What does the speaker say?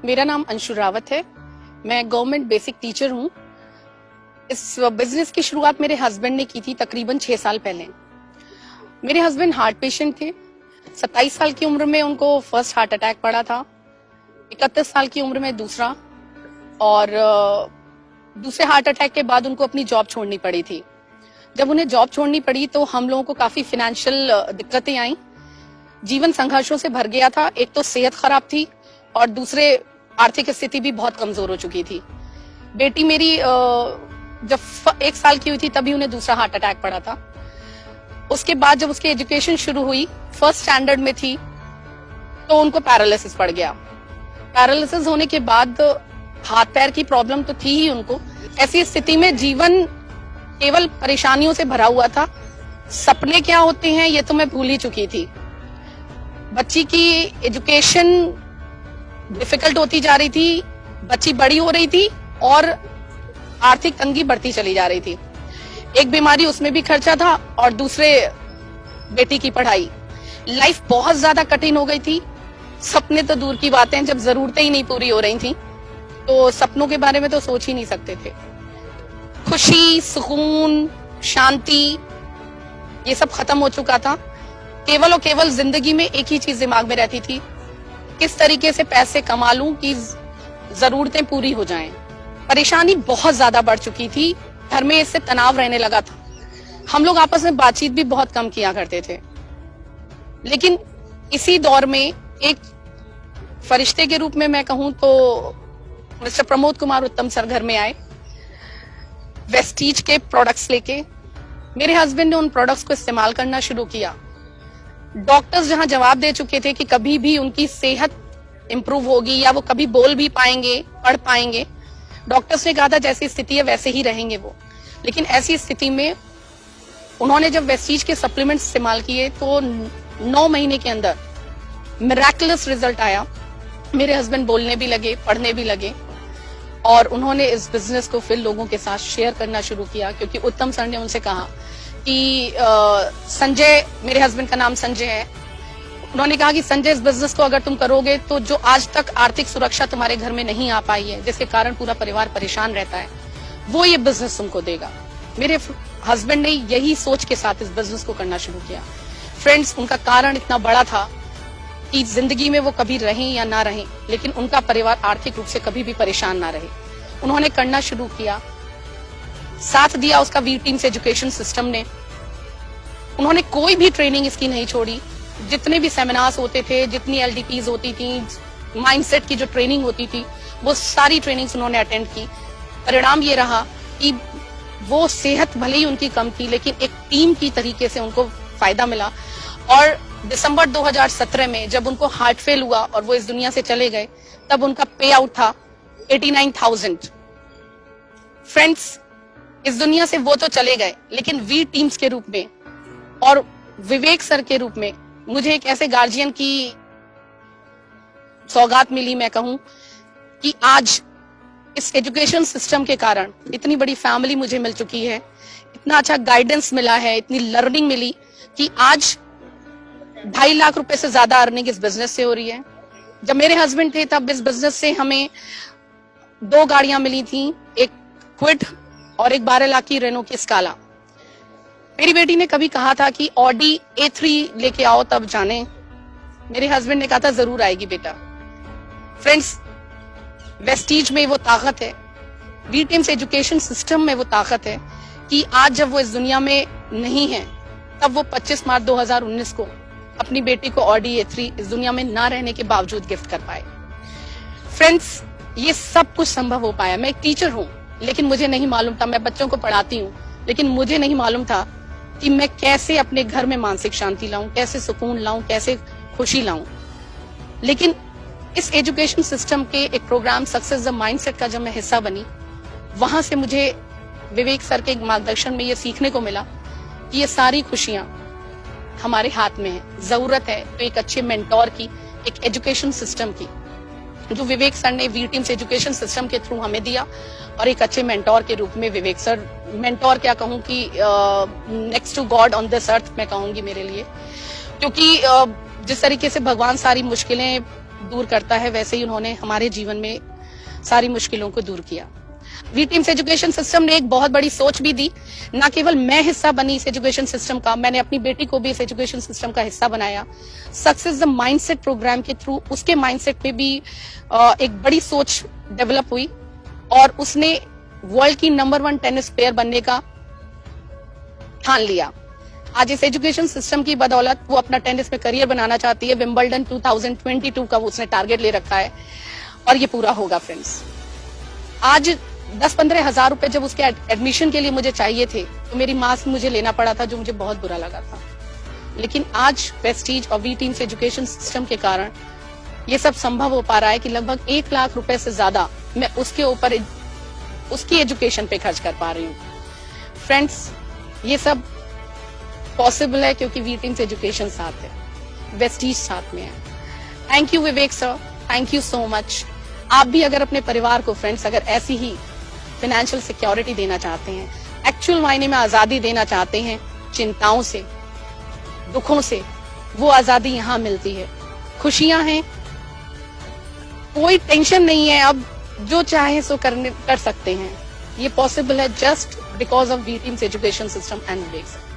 मेरा नाम अंशु रावत है। मैं गवर्नमेंट बेसिक टीचर हूँ। इस बिजनेस की शुरुआत मेरे हस्बैंड ने की थी तकरीबन 6 साल पहले। मेरे हस्बैंड हार्ट पेशेंट थे। 27 साल की उम्र में उनको फर्स्ट हार्ट अटैक पड़ा था, 31 साल की उम्र में दूसरा, और दूसरे हार्ट अटैक के बाद उनको अपनी जॉब छोड़नी पड़ी थी। जब उन्हें जॉब छोड़नी पड़ी तो हम लोगों को काफी फाइनेंशियल दिक्कतें आई। जीवन संघर्षों से भर गया था। एक तो सेहत खराब थी और दूसरे आर्थिक स्थिति भी बहुत कमजोर हो चुकी थी। बेटी मेरी जब 1 साल की हुई थी तभी उन्हें दूसरा हार्ट अटैक पड़ा था। उसके बाद जब उसकी एजुकेशन शुरू हुई, फर्स्ट स्टैंडर्ड में थी, तो उनको पैरालिसिस पड़ गया। पैरालिसिस होने के बाद हाथ पैर की प्रॉब्लम तो थी ही उनको। ऐसी स्थिति में जीवन केवल परेशानियों से भरा हुआ था। सपने क्या होते हैं ये तो मैं भूल ही चुकी थी। बच्ची की एजुकेशन डिफिकल्ट होती जा रही थी, बच्ची बड़ी हो रही थी और आर्थिक तंगी बढ़ती चली जा रही थी। एक बीमारी, उसमें भी खर्चा था, और दूसरे बेटी की पढ़ाई। लाइफ बहुत ज्यादा कठिन हो गई थी। सपने तो दूर की बातें, जब जरूरतें ही नहीं पूरी हो रही थी तो सपनों के बारे में तो सोच ही नहीं सकते थे। खुशी, सुकून, शांति, ये सब खत्म हो चुका था। केवल और केवल जिंदगी में एक ही चीज दिमाग में रहती थी, किस तरीके से पैसे कमा लूं कि जरूरतें पूरी हो जाएं। परेशानी बहुत ज्यादा बढ़ चुकी थी। घर में इससे तनाव रहने लगा था। हम लोग आपस में बातचीत भी बहुत कम किया करते थे। लेकिन इसी दौर में एक फरिश्ते के रूप में मैं कहूं तो मिस्टर प्रमोद कुमार उत्तम सर घर में आए, वेस्टीज के प्रोडक्ट्स लेके। मेरे हस्बैंड ने उन प्रोडक्ट्स को इस्तेमाल करना शुरू किया। डॉक्टर्स जहां जवाब दे चुके थे कि कभी भी उनकी सेहत इंप्रूव होगी या वो कभी बोल भी पाएंगे, पढ़ पाएंगे, डॉक्टर्स ने कहा था जैसी स्थिति है वैसे ही रहेंगे वो। लेकिन ऐसी स्थिति में उन्होंने जब वेस्टीज के सप्लीमेंट्स इस्तेमाल किए तो 9 महीने के अंदर मिरेकलस रिजल्ट आया। मेरे हस्बैंड बोलने भी लगे, पढ़ने भी लगे, और उन्होंने इस बिजनेस को फिर लोगों के साथ शेयर करना शुरू किया। क्योंकि उत्तम सर ने उनसे कहा कि संजय, मेरे हस्बैंड का नाम संजय है, उन्होंने कहा कि संजय, इस बिजनेस को अगर तुम करोगे तो जो आज तक आर्थिक सुरक्षा तुम्हारे घर में नहीं आ पाई है, जिसके कारण पूरा परिवार परेशान रहता है, वो ये बिजनेस तुमको देगा। मेरे हस्बैंड ने यही सोच के साथ इस बिजनेस को करना शुरू किया। फ्रेंड्स, उनका कारण इतना बड़ा था कि जिंदगी में वो कभी रहें या ना रहें, लेकिन उनका परिवार आर्थिक रूप से कभी भी परेशान ना रहे। उन्होंने करना शुरू किया, साथ दिया उसका वी टीम्स एजुकेशन सिस्टम ने। उन्होंने कोई भी ट्रेनिंग इसकी नहीं छोड़ी। जितने भी सेमिनार्स होते थे, जितनी एलडीपीज होती थी, माइंडसेट की जो ट्रेनिंग होती थी, वो सारी ट्रेनिंग्स उन्होंने अटेंड की। परिणाम ये रहा कि वो सेहत भले ही उनकी कम थी, लेकिन एक टीम की तरीके से उनको फायदा मिला। और दिसंबर 2017 में जब उनको हार्ट फेल हुआ और वो इस दुनिया से चले गए, तब उनका पे आउट था 89,000। फ्रेंड्स, इस दुनिया से वो तो चले गए, लेकिन वी टीम्स के रूप में और विवेक सर के रूप में मुझे एक ऐसे गार्जियन की सौगात मिली। मैं कहूं कि आज इस एजुकेशन सिस्टम के कारण इतनी बड़ी फैमिली मुझे मिल चुकी है, इतना अच्छा गाइडेंस मिला है, इतनी लर्निंग मिली कि आज 2.5 लाख रुपए से ज्यादा अर्निंग इस बिजनेस से हो रही है। जब मेरे हस्बैंड थे तब इस बिजनेस से हमें 2 गाड़ियां मिली थी, एक क्विड और एक 12 लाख की रेनो की स्काला। मेरी बेटी ने कभी कहा था कि ऑडी A3 लेके आओ तब जाने। मेरे हस्बैंड ने कहा था जरूर आएगी बेटा। फ्रेंड्स, वेस्टीज में वो ताकत है, वी टीम्स एजुकेशन सिस्टम में वो ताकत है कि आज जब वो इस दुनिया में नहीं है, तब वो 25 मार्च 2019 को अपनी बेटी को ऑडी A3 इस दुनिया में ना रहने के बावजूद गिफ्ट कर पाए। फ्रेंड्स, ये सब कुछ संभव हो पाया। मैं एक टीचर हूँ, लेकिन मुझे नहीं मालूम था, मैं बच्चों को पढ़ाती हूँ, लेकिन मुझे नहीं मालूम था कि मैं कैसे अपने घर में मानसिक शांति लाऊं, कैसे सुकून लाऊं, कैसे खुशी लाऊं। लेकिन इस एजुकेशन सिस्टम के एक प्रोग्राम सक्सेस द माइंडसेट का जब मैं हिस्सा बनी, वहां से मुझे विवेक सर के मार्गदर्शन में ये सीखने को मिला कि ये सारी खुशियां हमारे हाथ में है। जरूरत है तो एक अच्छे मेंटोर की, एक एजुकेशन सिस्टम की, जो विवेक सर ने वी टीम्स एजुकेशन सिस्टम के थ्रू हमें दिया। और एक अच्छे मेंटोर के रूप में विवेक सर, मेंटोर क्या कहूँ कि next to God on this earth मैं कहूंगी मेरे लिए। क्योंकि जिस तरीके से भगवान सारी मुश्किलें दूर करता है, वैसे ही उन्होंने हमारे जीवन में सारी मुश्किलों को दूर किया। वी टीम्स एजुकेशन सिस्टम ने एक बहुत बड़ी सोच भी दी। ना केवल मैं हिस्सा बनी इस एजुकेशन सिस्टम का, मैंने अपनी बेटी को भी इस एजुकेशन सिस्टम का हिस्सा बनाया। सक्सेस द माइंडसेट प्रोग्राम के थ्रू उसके माइंडसेट में भी एक बड़ी सोच डेवलप हुई और उसने वर्ल्ड की नंबर 1 टेनिस प्लेयर बनने का ठान लिया। आज इस एजुकेशन सिस्टम की बदौलत वो अपना टेनिस में करियर बनाना चाहती है। विंबलडन 2022 का उसने टारगेट ले रखा है और ये पूरा होगा फ्रेंड्स। आज 10-15 हजार रुपए जब उसके एडमिशन के लिए मुझे चाहिए थे तो मेरी माँ से मुझे लेना पड़ा था, जो मुझे बहुत बुरा लगा था। लेकिन आज प्रेस्टीज और वी टीम्स एजुकेशन सिस्टम के कारण ये सब संभव हो पा रहा है कि लगभग 1 लाख रुपए से ज्यादा मैं उसके ऊपर उसकी एजुकेशन पे खर्च कर पा रही हूँ। फ्रेंड्स, ये सब पॉसिबल है क्योंकि वी टीम्स एजुकेशन साथ है, वेस्टीज साथ में है। Thank you Vivek sir, thank you so much. आप भी अगर अपने परिवार को फ्रेंड्स अगर ऐसी ही फाइनेंशियल सिक्योरिटी देना चाहते हैं, एक्चुअल मायने में आजादी देना चाहते हैं चिंताओं से, दुखों से, वो आजादी यहाँ मिलती है। खुशियां हैं, कोई टेंशन नहीं है, अब जो चाहे सो कर सकते हैं। ये पॉसिबल है just because of V Teams education system and Vivek sir.